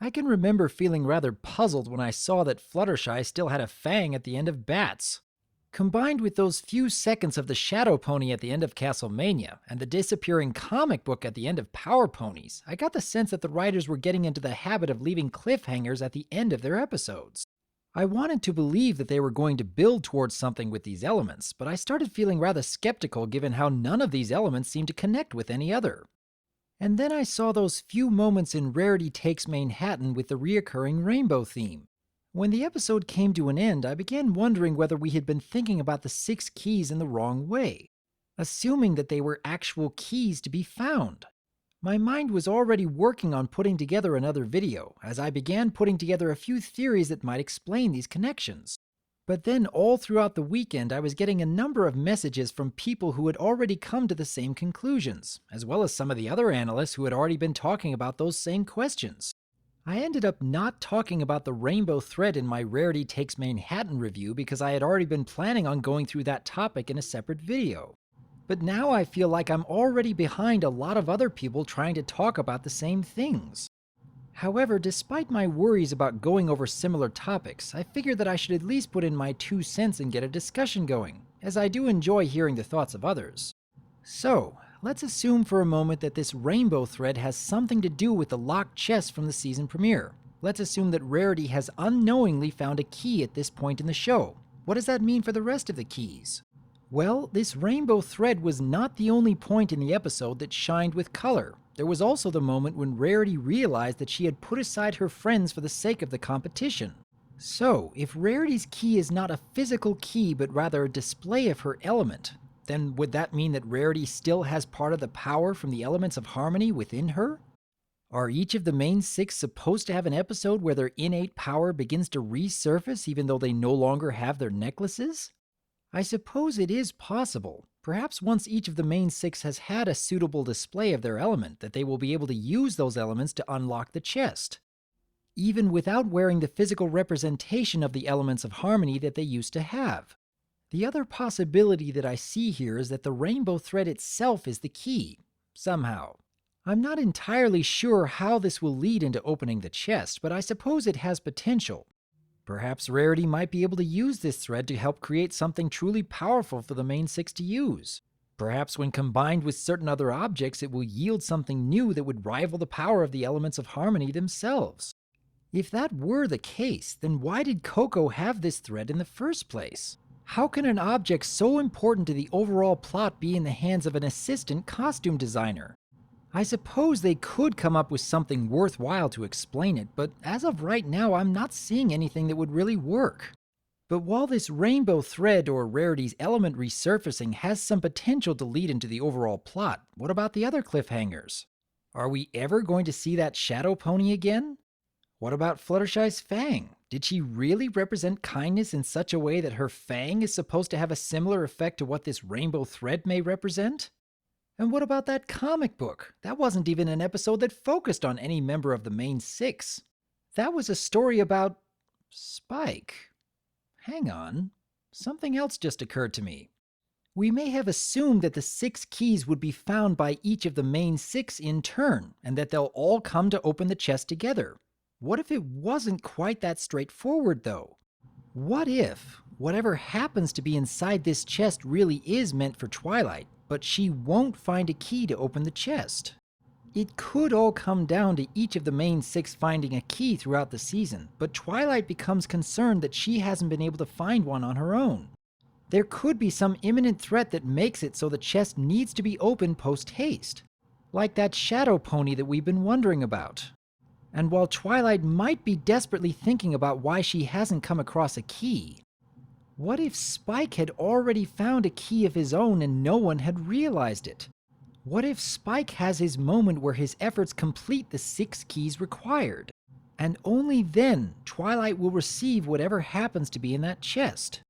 I can remember feeling rather puzzled when I saw that Fluttershy still had a fang at the end of Bats. Combined with those few seconds of the Shadow Pony at the end of Castlemania, and the disappearing comic book at the end of Power Ponies, I got the sense that the writers were getting into the habit of leaving cliffhangers at the end of their episodes. I wanted to believe that they were going to build towards something with these elements, but I started feeling rather skeptical given how none of these elements seemed to connect with any other. And then I saw those few moments in Rarity Takes Manhattan with the reoccurring rainbow theme. When the episode came to an end, I began wondering whether we had been thinking about the 6 keys in the wrong way, assuming that they were actual keys to be found. My mind was already working on putting together another video, as I began putting together a few theories that might explain these connections. But then all throughout the weekend I was getting a number of messages from people who had already come to the same conclusions, as well as some of the other analysts who had already been talking about those same questions. I ended up not talking about the rainbow thread in my Rarity Takes Manhattan review because I had already been planning on going through that topic in a separate video. But now I feel like I'm already behind a lot of other people trying to talk about the same things. However, despite my worries about going over similar topics, I figured that I should at least put in my 2 cents and get a discussion going, as I do enjoy hearing the thoughts of others. So, let's assume for a moment that this rainbow thread has something to do with the locked chest from the season premiere. Let's assume that Rarity has unknowingly found a key at this point in the show. What does that mean for the rest of the keys? Well, this rainbow thread was not the only point in the episode that shined with color. There was also the moment when Rarity realized that she had put aside her friends for the sake of the competition. So, if Rarity's key is not a physical key but rather a display of her element, then would that mean that Rarity still has part of the power from the elements of harmony within her? Are each of the main 6 supposed to have an episode where their innate power begins to resurface even though they no longer have their necklaces? I suppose it is possible, perhaps once each of the main 6 has had a suitable display of their element, that they will be able to use those elements to unlock the chest, even without wearing the physical representation of the elements of harmony that they used to have. The other possibility that I see here is that the rainbow thread itself is the key, somehow. I'm not entirely sure how this will lead into opening the chest, but I suppose it has potential. Perhaps Rarity might be able to use this thread to help create something truly powerful for the main 6 to use. Perhaps when combined with certain other objects, it will yield something new that would rival the power of the elements of harmony themselves. If that were the case, then why did Coco have this thread in the first place? How can an object so important to the overall plot be in the hands of an assistant costume designer? I suppose they could come up with something worthwhile to explain it, but as of right now, I'm not seeing anything that would really work. But while this rainbow thread or Rarity's element resurfacing has some potential to lead into the overall plot, what about the other cliffhangers? Are we ever going to see that Shadow Pony again? What about Fluttershy's Fang? Did she really represent kindness in such a way that her Fang is supposed to have a similar effect to what this rainbow thread may represent? And what about that comic book? That wasn't even an episode that focused on any member of the main 6. That was a story about Spike. Hang on, something else just occurred to me. We may have assumed that the 6 keys would be found by each of the main 6 in turn, and that they'll all come to open the chest together. What if it wasn't quite that straightforward, though? What if whatever happens to be inside this chest really is meant for Twilight, but she won't find a key to open the chest? It could all come down to each of the main 6 finding a key throughout the season, but Twilight becomes concerned that she hasn't been able to find one on her own. There could be some imminent threat that makes it so the chest needs to be opened post-haste, like that Shadow Pony that we've been wondering about. And while Twilight might be desperately thinking about why she hasn't come across a key, what if Spike had already found a key of his own and no one had realized it? What if Spike has his moment where his efforts complete the 6 keys required, and only then Twilight will receive whatever happens to be in that chest?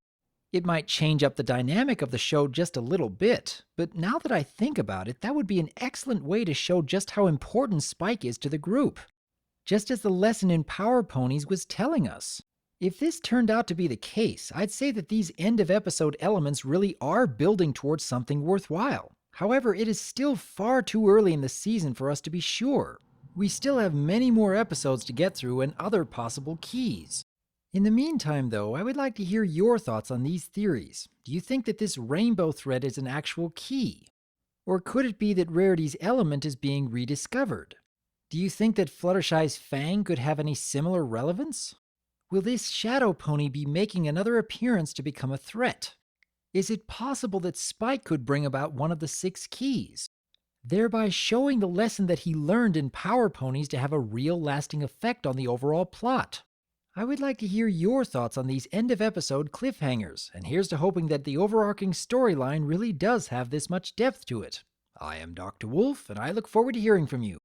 It might change up the dynamic of the show just a little bit, but now that I think about it, that would be an excellent way to show just how important Spike is to the group, just as the lesson in Power Ponies was telling us. If this turned out to be the case, I'd say that these end-of-episode elements really are building towards something worthwhile. However, it is still far too early in the season for us to be sure. We still have many more episodes to get through and other possible keys. In the meantime, though, I would like to hear your thoughts on these theories. Do you think that this rainbow thread is an actual key? Or could it be that Rarity's element is being rediscovered? Do you think that Fluttershy's Fang could have any similar relevance? Will this shadow pony be making another appearance to become a threat? Is it possible that Spike could bring about one of the 6 keys, thereby showing the lesson that he learned in Power Ponies to have a real lasting effect on the overall plot? I would like to hear your thoughts on these end-of-episode cliffhangers, and here's to hoping that the overarching storyline really does have this much depth to it. I am DRWolf, and I look forward to hearing from you.